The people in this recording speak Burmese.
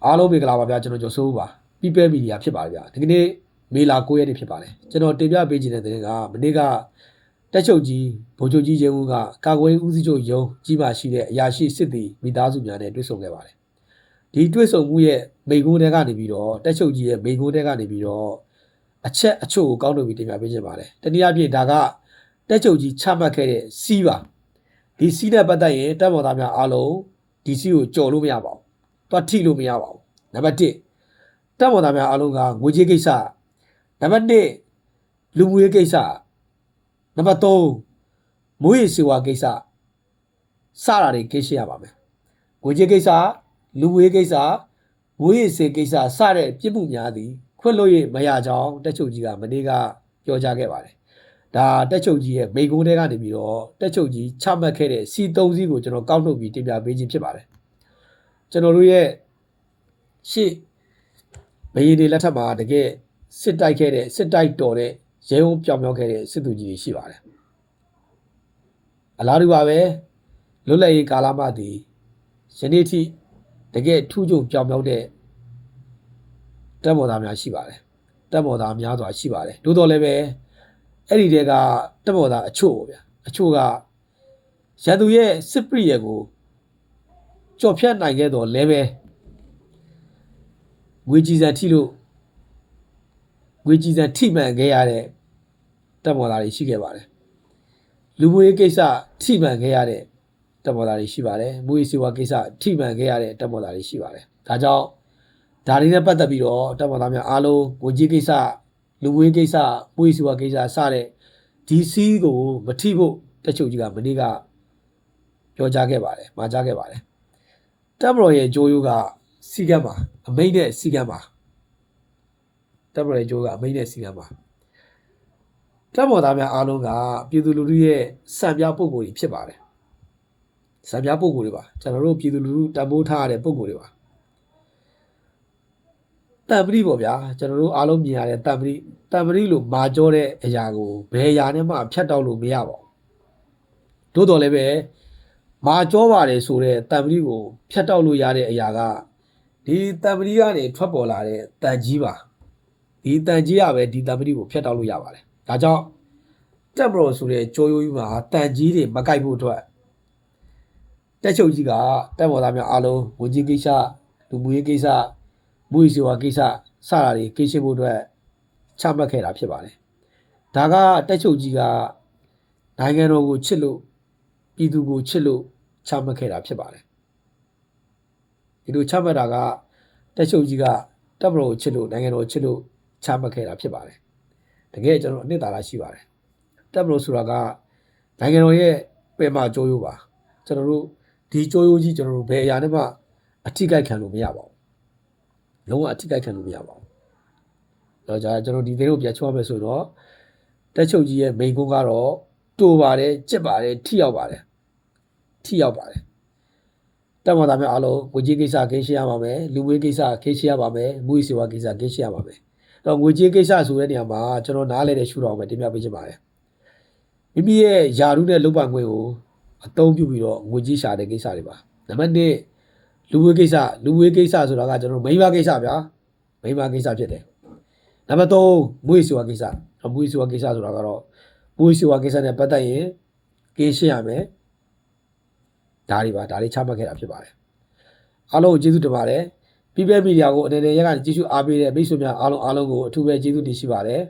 အားလုံးပဲကလာပါဗျာကျွန်တော်ကျော်စိုးပါ People Media ဖြစ်ပါတယ်ဗျာဒီကနေ့မေလာ9ရက်နေ့ဖြစ်ပါတယ်ကျွန်တော်တင်ပြပေးခြင်းတဲ့တဲ့ကမနေ့ကတက်ချုပ်ကြီးဗိုလ်ချုပ်ကြီးရဲဦးကကာကွယ်ဦးစီးချုပ်ရုံးကြီးမှရှိတဲ့အရာရှိစစ်သည်မိသားစုများနဲ့တွေ့ဆုံခဲ့ပါတယ်ဒီတွေ့ဆုံမှုရဲ့မိန့်ခွန်းတွေကနေပြီးတော့တက်ချုပ်ကြီးရဲ့မိန့်ခွန်းတွေကနေပြီးတော့အချက်အချို့ကိုကောက်လို့ပြီးတင်ပြပေးခြင်းပါတယ်တနည်းအားဖြင့်ဒါကတက်ချုပ်ကြီးချမှတ်ခဲ့တဲ့စီးပါဒီစီးတဲ့ပတ်သက်ရင်တပ်မတော်သားများအားလုံးဒီစီးကိုကြော်လို့မရပါဘူးတွတ်ထိလို့မရပါဘူးနံပါတ်1တပ်မတော်သားများအားလုံးကငွေကြေးကိစ္စနံပါတ်2လူမှုရေးကိစ္စနံပါတ်3မိုးရေစေဝါကိစ္စစတာတွေကိစ္စရပါမယ်ငွေကြေးကိစ္စလူမှုရေးကိစ္စမိုးရေစေကိစ္စစတဲ့ပြစ်မှုများသည်ခွင့်လို့ရမရကြောင်းတက်ချုပ်ကြီးကမနေ့ကပြောကြားခဲ့ပါတယ်ဒါတက်ချုပ်ကြီးရဲ့မိကုန်းတဲကနေပြီးတော့တက်ချုပ်ကြီးချမှတ်ခဲ့တဲ့စီ3စီးကိုကျွန်တော်ကောက်နှုတ်ပြီးတင်ပြပေးခြင်းဖြစ်ပါတယ်ကျွန်တော်တို့ရဲ့ရှေ့ဘယင်းတွေလက်ထက်မှာတကယ်စစ်တိုက်ခဲ့တဲ့စစ်တိုက်တော်တဲ့ရဲဝုန်းပြောင်ပြောင်းခဲ့တဲ့စစ်သူကြီးတွေရှိပါတယ်အလားတူပါပဲလွတ်လပ်ရေးကာလမှသည်ယနေ့ထိတကယ်ထူးချွန်ပြောင်ပြောင်းတဲ့တပ်မော်သားများရှိပါတယ်တပ်မော်သားများစွာရှိပါတယ်သို့တော်လည်းပဲအဲ့ဒီတဲကတပ်မော်သားအချို့ပေါ့ဗျာအချို့ကရန်သူရဲ့စစ်ပရိယေကိုကြော်ဖြတ်နိုင်ခဲ့တော့လည်းပဲငွေကြီးစံထိလို့ငွေကြီးစံထိမှန်ခဲ့ရတဲ့တပ်မော်သားတွေရှိခဲ့ပါတယ်လူမှုရေးကိစ္စထိမှန်ခဲ့ရတဲ့တပ်မော်သားတွေရှိပါတယ်မူရေးစေဝါကိစ္စထိမှန်ခဲ့ရတဲ့တပ်မော်သားတွေရှိပါတယ်ဒါကြောင့်ဒါတွေနဲ့ပတ်သက်ပြီးတော့တပ်မော်သားများအားလုံးငွေကြီးကိစ္စလူမှုရေးကိစ္စမူရေးစေဝါကိစ္စစတဲ့ဒီစီးကိုမထိဖို့တက်ချုပ်ကြီးကမနေ့ကပြောကြားခဲ့ပါတယ်မှာကြားခဲ့ပါတယ်တပ်မတော်ရဲ့ကြိုးရိုးကစီကံမှာအမိန့်နဲ့စီကံမှာတပ်မတော်ရဲ့ကြိုးကအမိန့်နဲ့စီကံမှာတပ်မတော်သားများအားလုံးကပြည်သူလူထုရဲ့စံပြပုံကိုယ်တွေဖြစ်ပါတယ်စံပြပုံကိုယ်တွေပါကျွန်တော်တို့ပြည်သူလူထုတံပိုးထားရတဲ့ပုံကိုယ်တွေပါတံပရိပေါ့ဗျာကျွန်တော်တို့အားလုံးမြင်ရတဲ့တံပရိလို့မာကြောတဲ့အရာကိုဘယ်အရာနဲ့မှဖြတ်တောက်လို့မရပါဘူးသို့တော်လည်းပဲမာကြောပါတယ်ဆိုတဲ့တံပရိကိုဖြတ်တောက်လို့ရတဲ့အရာကဒီတံပရိကနေထွက်ပေါ်လာတဲ့တန်ကြီးပါဒီတန်ကြီးကပဲဒီတံပရိကိုဖြတ်တောက်လို့ရပါတယ်ဒါကြောင့်တက်မတော်ဆိုတဲ့ကြောရိုးကြီးမှာတန်ကြီးတွေမကိုက်ဖို့အတွက်တက်ချုပ်ကြီးကတက်မော်သားများအားလုံးဝန်ကြီးကိစ္စလူမှုရေးကိစ္စမူရေးစေဝါကိစ္စစတာတွေကိစ္စဖို့အတွက်ချမှတ်ခဲ့တာဖြစ်ပါတယ်ဒါကတက်ချုပ်ကြီးကနိုင်ငံတော်ကိုချစ်လို့ပြည်သူကိုချစ်လို့ချမှတ်ခဲ့တာဖြစ်ပါတယ်ဒီလိုချမှတ်တာကတက်ချုပ်ကြီးကတပ်မတော်ကိုချစ်လို့နိုင်ငံတော်ကိုချစ်လို့ချမှတ်ခဲ့တာဖြစ်ပါတယ်တကယ်ကျွန်တော်အနှစ်သာရရှိပါတယ်တပ်မတော်ဆိုတာကနိုင်ငံတော်ရဲ့ပင်မကြိုးရိုးပါကျွန်တော်တို့ဒီကြိုးရိုးကြီးကျွန်တော်တို့ဘယ်အရာနဲ့မှအထိကိုက်ခံလို့မရပါဘူးလုံးဝအထိကိုက်ခံလို့မရပါဘူးတော့ကျွန်တော်ဒီသေးကိုပြန်ချောမယ်ဆိုတော့တက်ချုပ်ကြီးရဲ့မိန်ကုန်းကတော့တူပါတယ်ကြစ်ပါတယ်ထိရောက်ပါတယ်တပ်မတော်သားများအားလုံးငွေကြေးကိစ္စကိစ္စရပါမယ်လူမှုကိစ္စကိစ္စရပါမယ်မူရေးစေဝါကိစ္စကိစ္စရပါမယ်တော့ငွေကြေးကိစ္စဆိုတဲ့နေရာမှာကျွန်တော်နားလဲတဲ့ရှုထောင့်ပဲတင်ပြပေးချင်ပါတယ်မိမိရဲ့ယာရုနဲ့လုပ်ပိုင်ခွင့်ကိုအသုံးပြုပြီးတော့ငွေကြေးရှာတဲ့ကိစ္စတွေပါနံပါတ်1လူဝေးကိစ္စဆိုတာကကျွန်တော်မိန်းမကိစ္စဗျာမိန်းမကိစ္စဖြစ်တယ်နံပါတ်3မွေးစေဝါကိစ္စမွေးစေဝါကိစ္စဆိုတာကတော့မွေးစေဝါကိစ္စနဲ့ပတ်သက်ရင်ကိစ္စရမယ်ဒါတွေချမှတ်ခဲ့တာဖြစ်ပါတယ်အားလုံးကိုကျေးဇူးတင်ပါတယ်People Mediaကိုအနေနဲ့ရက်ကနေကြည့်ရှုအားပေးတဲ့မိတ်ဆွေများအားလုံးကိုအထူးပဲကျေးဇူးတင်ရှိပါတယ်